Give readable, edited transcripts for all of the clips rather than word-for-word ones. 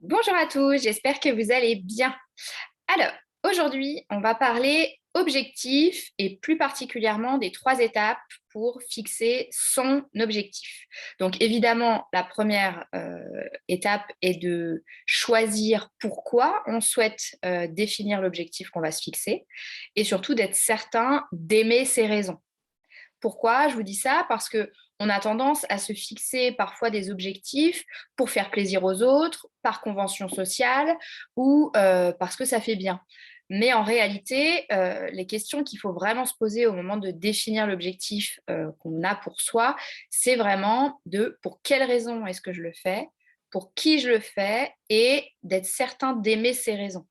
Bonjour à tous, j'espère que vous allez bien. Alors, aujourd'hui, on va parler objectifs et plus particulièrement des 3 étapes pour fixer son objectif. Donc, évidemment, la première étape est de choisir pourquoi on souhaite définir l'objectif qu'on va se fixer et surtout d'être certain d'aimer ses raisons. Pourquoi je vous dis ça? Parce que on a tendance à se fixer parfois des objectifs pour faire plaisir aux autres, par convention sociale ou parce que ça fait bien. Mais en réalité, les questions qu'il faut vraiment se poser au moment de définir l'objectif qu'on a pour soi, c'est vraiment de pour quelles raisons est-ce que je le fais, pour qui je le fais et d'être certain d'aimer ces raisons.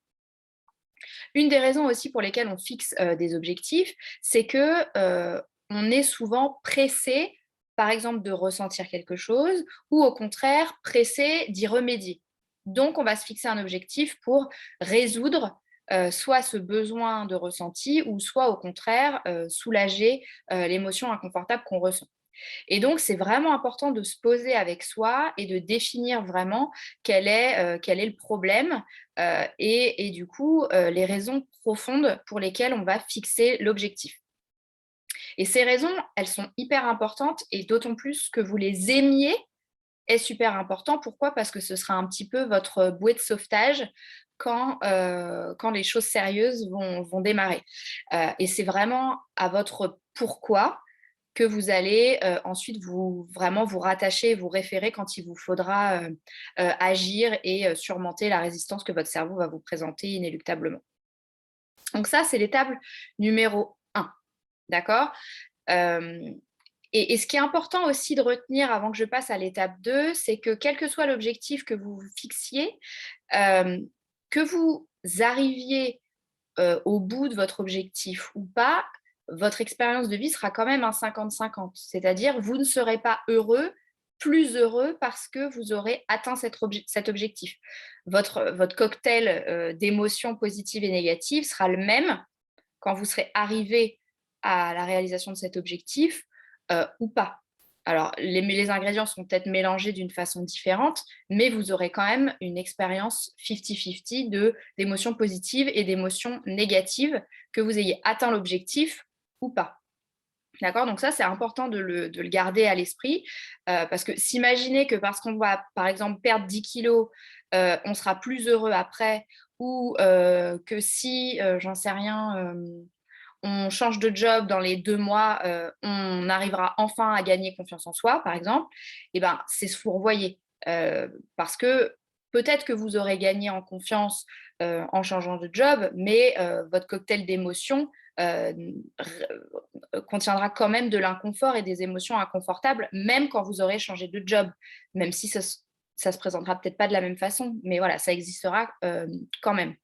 Une des raisons aussi pour lesquelles on fixe des objectifs, c'est que on est souvent pressé, par exemple, de ressentir quelque chose ou au contraire pressé d'y remédier. Donc, on va se fixer un objectif pour résoudre soit ce besoin de ressenti ou soit au contraire soulager l'émotion inconfortable qu'on ressent. Et donc, c'est vraiment important de se poser avec soi et de définir vraiment quel est le problème et du coup, les raisons profondes pour lesquelles on va fixer l'objectif. Et ces raisons, elles sont hyper importantes et d'autant plus que vous les aimiez est super important. Pourquoi? Parce que ce sera un petit peu votre bouée de sauvetage quand les choses sérieuses vont démarrer. Et c'est vraiment à votre pourquoi que vous allez ensuite vraiment vous rattacher, vous référer quand il vous faudra agir et surmonter la résistance que votre cerveau va vous présenter inéluctablement. Donc ça, c'est l'étape numéro 1, d'accord. Euh, et ce qui est important aussi de retenir avant que je passe à l'étape 2, c'est que quel que soit l'objectif que vous vous fixiez, euh, que vous arriviez au bout de votre objectif ou pas, votre expérience de vie sera quand même un 50-50. C'est-à-dire, vous ne serez pas heureux, plus heureux parce que vous aurez atteint cet objectif. Votre cocktail d'émotions positives et négatives sera le même quand vous serez arrivé à la réalisation de cet objectif ou pas. Alors, les ingrédients sont peut-être mélangés d'une façon différente, mais vous aurez quand même une expérience 50-50 d'émotions positives et d'émotions négatives, que vous ayez atteint l'objectif ou pas. D'accord? Donc ça, c'est important de le garder à l'esprit, parce que s'imaginer que parce qu'on va, par exemple, perdre 10 kilos, on sera plus heureux après, ou que si, j'en sais rien, on change de job dans les 2 mois, on arrivera enfin à gagner confiance en soi, par exemple, et ben, c'est se fourvoyer. Parce que peut-être que vous aurez gagné en confiance en changeant de job, mais votre cocktail d'émotions contiendra quand même de l'inconfort et des émotions inconfortables, même quand vous aurez changé de job, même si ça se présentera peut-être pas de la même façon, mais voilà, ça existera quand même.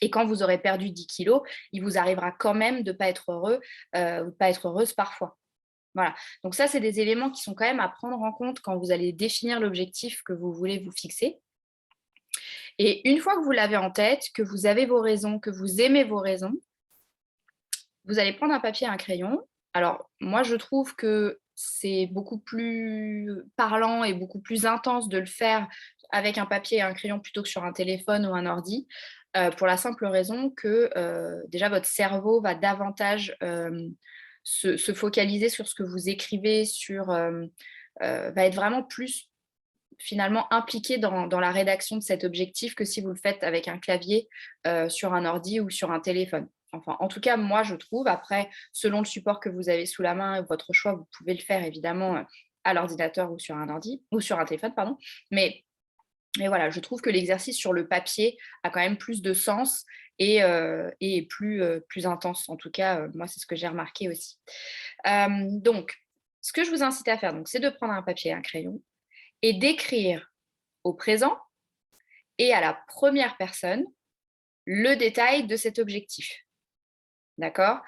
Et quand vous aurez perdu 10 kilos, il vous arrivera quand même de ne pas être heureux ou de pas être heureuse parfois. Voilà. Donc ça, c'est des éléments qui sont quand même à prendre en compte quand vous allez définir l'objectif que vous voulez vous fixer. Et une fois que vous l'avez en tête, que vous avez vos raisons, que vous aimez vos raisons, vous allez prendre un papier et un crayon. Alors, moi, je trouve que c'est beaucoup plus parlant et beaucoup plus intense de le faire avec un papier et un crayon plutôt que sur un téléphone ou un ordi, pour la simple raison que déjà votre cerveau va davantage se focaliser sur ce que vous écrivez, va être vraiment plus finalement impliqué dans la rédaction de cet objectif que si vous le faites avec un clavier sur un ordi ou sur un téléphone. Enfin, en tout cas, moi, je trouve, après, selon le support que vous avez sous la main, votre choix, vous pouvez le faire évidemment à l'ordinateur ou sur un ordi, ou sur un téléphone, pardon. Mais voilà, je trouve que l'exercice sur le papier a quand même plus de sens et plus intense. En tout cas, moi, c'est ce que j'ai remarqué aussi. Donc, ce que je vous incite à faire, donc, c'est de prendre un papier et un crayon et d'écrire au présent et à la première personne le détail de cet objectif. D'accord?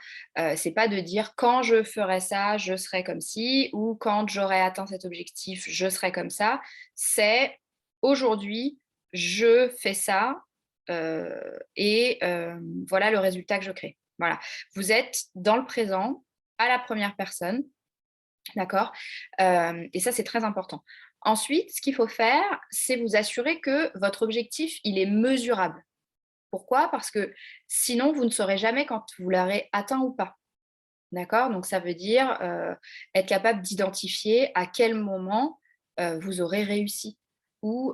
C'est pas de dire: «Quand je ferai ça, je serai comme ci» ou «Quand j'aurai atteint cet objectif, je serai comme ça». C'est: «Aujourd'hui, je fais ça, voilà le résultat que je crée». Voilà. Vous êtes dans le présent, à la première personne, d'accord? Et ça, c'est très important. Ensuite, ce qu'il faut faire, c'est vous assurer que votre objectif, il est mesurable. Pourquoi? Parce que sinon, vous ne saurez jamais quand vous l'aurez atteint ou pas. D'accord? Donc ça veut dire, être capable d'identifier à quel moment, vous aurez réussi ou,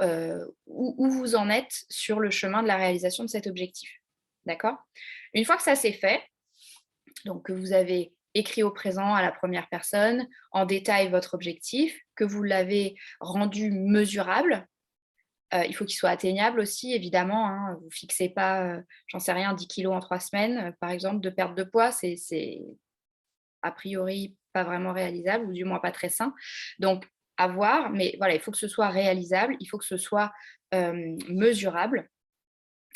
où vous en êtes sur le chemin de la réalisation de cet objectif. D'accord? Une fois que ça c'est fait, donc que vous avez écrit au présent à la première personne, en détail votre objectif, que vous l'avez rendu mesurable, il faut qu'il soit atteignable aussi évidemment, hein. Vous fixez pas, j'en sais rien, 10 kilos en 3 semaines, par exemple, de perte de poids, c'est a priori pas vraiment réalisable ou du moins pas très sain. Donc à voir, mais voilà, il faut que ce soit réalisable, il faut que ce soit, mesurable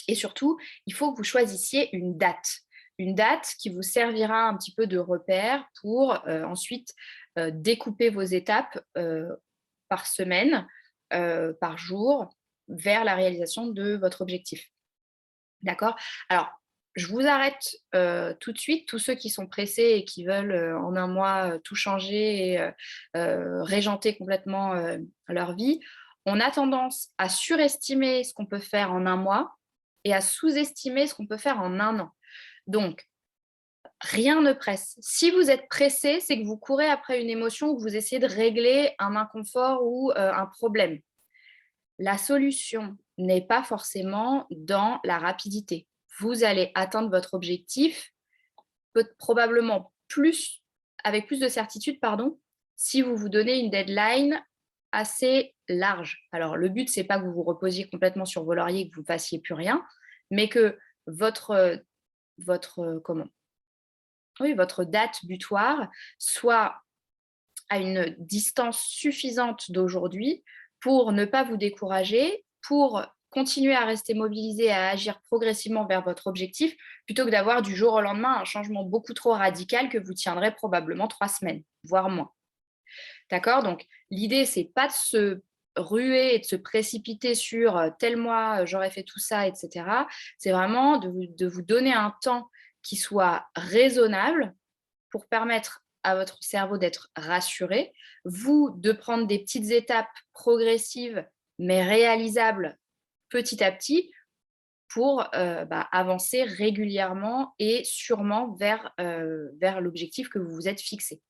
et surtout, il faut que vous choisissiez une date. Une date qui vous servira un petit peu de repère pour, ensuite, découper vos étapes, par semaine, par jour, vers la réalisation de votre objectif. D'accord? Alors, je vous arrête, tout de suite. Tous ceux qui sont pressés et qui veulent, en un mois, tout changer et régenter complètement, leur vie, on a tendance à surestimer ce qu'on peut faire en un mois et à sous-estimer ce qu'on peut faire en un an. Donc, rien ne presse. Si vous êtes pressé, c'est que vous courez après une émotion ou que vous essayez de régler un inconfort ou, un problème. La solution n'est pas forcément dans la rapidité. Vous allez atteindre votre objectif probablement plus, avec plus de certitude, pardon, si vous vous donnez une deadline assez large. Alors, le but, c'est pas que vous vous reposiez complètement sur vos lauriers et que vous ne fassiez plus rien, mais que votre oui, votre date butoir soit à une distance suffisante d'aujourd'hui pour ne pas vous décourager, pour continuer à rester mobilisé, à agir progressivement vers votre objectif, plutôt que d'avoir du jour au lendemain un changement beaucoup trop radical que vous tiendrez probablement 3 semaines, voire moins. D'accord? Donc l'idée, c'est pas de se ruer et de se précipiter sur, tel mois, j'aurais fait tout ça et cetera. C'est vraiment de vous donner un temps qui soit raisonnable pour permettre à votre cerveau d'être rassuré, vous de prendre des petites étapes progressives mais réalisables petit à petit pour avancer régulièrement et sûrement vers l'objectif que vous vous êtes fixé.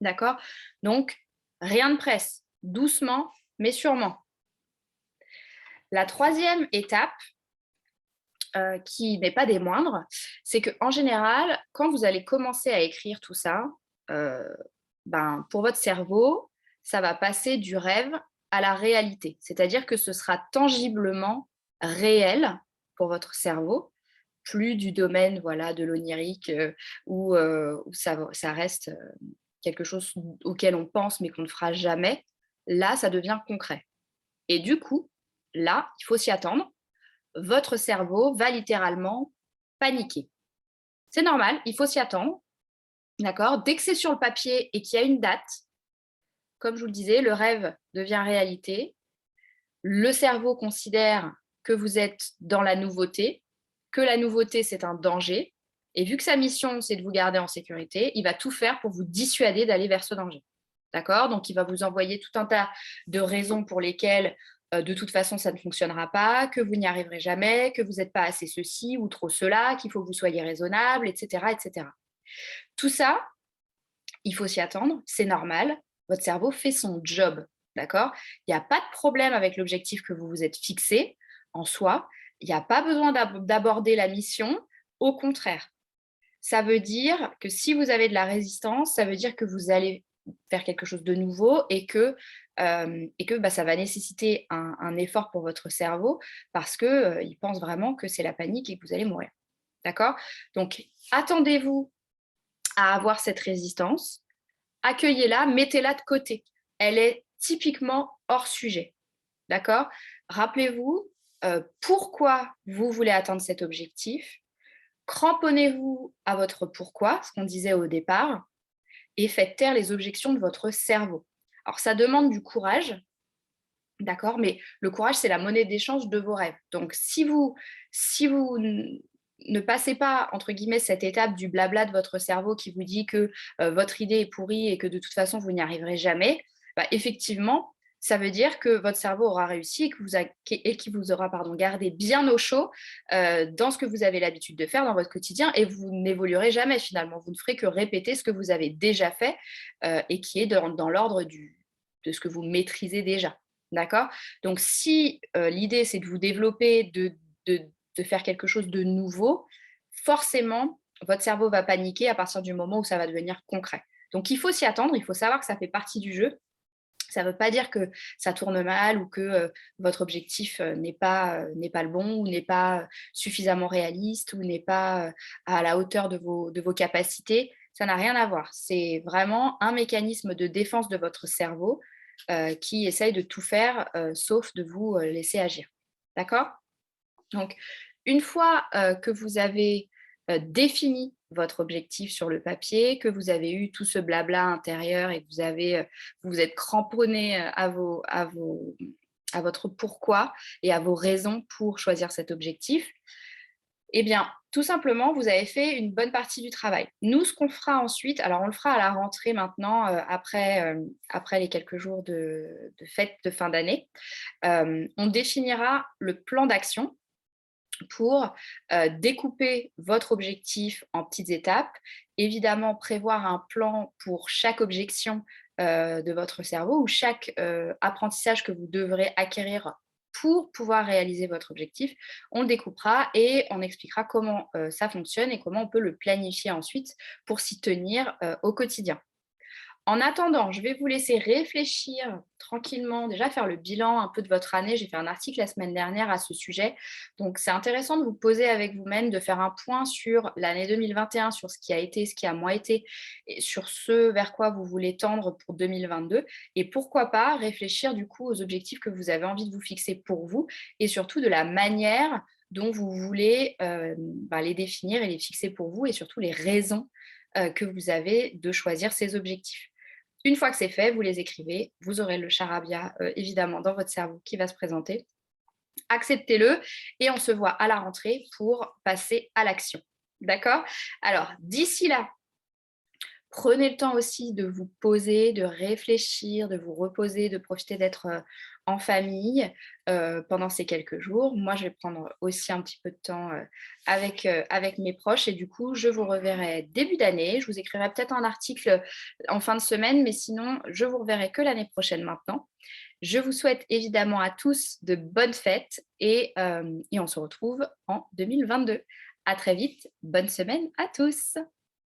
D'accord? Donc, rien ne presse, doucement mais sûrement. La troisième étape, qui n'est pas des moindres, c'est qu'en général, quand vous allez commencer à écrire tout ça, heu, pour votre cerveau, ça va passer du rêve à la réalité. C'est-à-dire que ce sera tangiblement réel pour votre cerveau, plus du domaine, voilà, de l'onirique, où ça reste, quelque chose auquel on pense mais qu'on ne fera jamais. Là, ça devient concret et du coup, là, il faut s'y attendre, votre cerveau va littéralement paniquer. C'est normal, il faut s'y attendre, d'accord? Dès que c'est sur le papier et qu'il y a une date, comme je vous le disais, le rêve devient réalité. Le cerveau considère que vous êtes dans la nouveauté, que la nouveauté, c'est un danger. Et vu que sa mission, c'est de vous garder en sécurité, il va tout faire pour vous dissuader d'aller vers ce danger. D'accord? Donc, il va vous envoyer tout un tas de raisons pour lesquelles, de toute façon, ça ne fonctionnera pas, que vous n'y arriverez jamais, que vous n'êtes pas assez ceci ou trop cela, qu'il faut que vous soyez raisonnable, etc., etc. Tout ça, il faut s'y attendre, c'est normal. Votre cerveau fait son job, d'accord? Il n'y a pas de problème avec l'objectif que vous vous êtes fixé en soi. Il n'y a pas besoin d'aborder la mission. Au contraire, ça veut dire que si vous avez de la résistance, ça veut dire que vous allez faire quelque chose de nouveau et que ça va nécessiter un effort pour votre cerveau parce que il pense vraiment que c'est la panique et que vous allez mourir. D'accord? Donc, attendez-vous à avoir cette résistance, accueillez-la, mettez-la de côté. Elle est typiquement hors sujet. D'accord? Rappelez-vous pourquoi vous voulez atteindre cet objectif. Cramponnez-vous à votre pourquoi, ce qu'on disait au départ, et faites taire les objections de votre cerveau. Alors, ça demande du courage, d'accord? Mais le courage, c'est la monnaie d'échange de vos rêves. Donc, si vous ne passez pas, entre guillemets, cette étape du blabla de votre cerveau qui vous dit que votre idée est pourrie et que de toute façon, vous n'y arriverez jamais, effectivement, ça veut dire que votre cerveau aura réussi et qu'il vous aura gardé bien au chaud dans ce que vous avez l'habitude de faire dans votre quotidien et vous n'évoluerez jamais finalement. Vous ne ferez que répéter ce que vous avez déjà fait et qui est dans l'ordre de ce que vous maîtrisez déjà. D'accord? Donc, si l'idée, c'est de vous développer, de faire quelque chose de nouveau, forcément, votre cerveau va paniquer à partir du moment où ça va devenir concret. Donc, il faut s'y attendre, il faut savoir que ça fait partie du jeu. Ça ne veut pas dire que ça tourne mal ou que votre objectif n'est pas le bon ou n'est pas suffisamment réaliste ou n'est pas à la hauteur de vos capacités. Ça n'a rien à voir. C'est vraiment un mécanisme de défense de votre cerveau qui essaye de tout faire sauf de vous laisser agir. D'accord? Donc, une fois que vous avez défini votre objectif sur le papier, que vous avez eu tout ce blabla intérieur et que vous vous êtes cramponné à votre pourquoi et à vos raisons pour choisir cet objectif, eh bien, tout simplement, vous avez fait une bonne partie du travail. Nous, ce qu'on fera ensuite, alors on le fera à la rentrée maintenant, après les quelques jours de fête de fin d'année, on définira le plan d'action pour découper votre objectif en petites étapes. Évidemment, prévoir un plan pour chaque objection de votre cerveau ou chaque apprentissage que vous devrez acquérir pour pouvoir réaliser votre objectif. On le découpera et on expliquera comment ça fonctionne et comment on peut le planifier ensuite pour s'y tenir au quotidien. En attendant, je vais vous laisser réfléchir tranquillement, déjà faire le bilan un peu de votre année. J'ai fait un article la semaine dernière à ce sujet. Donc, c'est intéressant de vous poser avec vous-même, de faire un point sur l'année 2021, sur ce qui a été, ce qui a moins été, et sur ce vers quoi vous voulez tendre pour 2022. Et pourquoi pas réfléchir du coup aux objectifs que vous avez envie de vous fixer pour vous et surtout de la manière dont vous voulez les définir et les fixer pour vous et surtout les raisons que vous avez de choisir ces objectifs. Une fois que c'est fait, vous les écrivez, vous aurez le charabia évidemment dans votre cerveau qui va se présenter. Acceptez-le et on se voit à la rentrée pour passer à l'action. D'accord? Alors, d'ici là, prenez le temps aussi de vous poser, de réfléchir, de vous reposer, de profiter d'être en famille pendant ces quelques jours. Moi, je vais prendre aussi un petit peu de temps avec mes proches et du coup, je vous reverrai début d'année. Je vous écrirai peut-être un article en fin de semaine, mais sinon, je vous reverrai que l'année prochaine maintenant. Je vous souhaite évidemment à tous de bonnes fêtes et on se retrouve en 2022. À très vite. Bonne semaine à tous.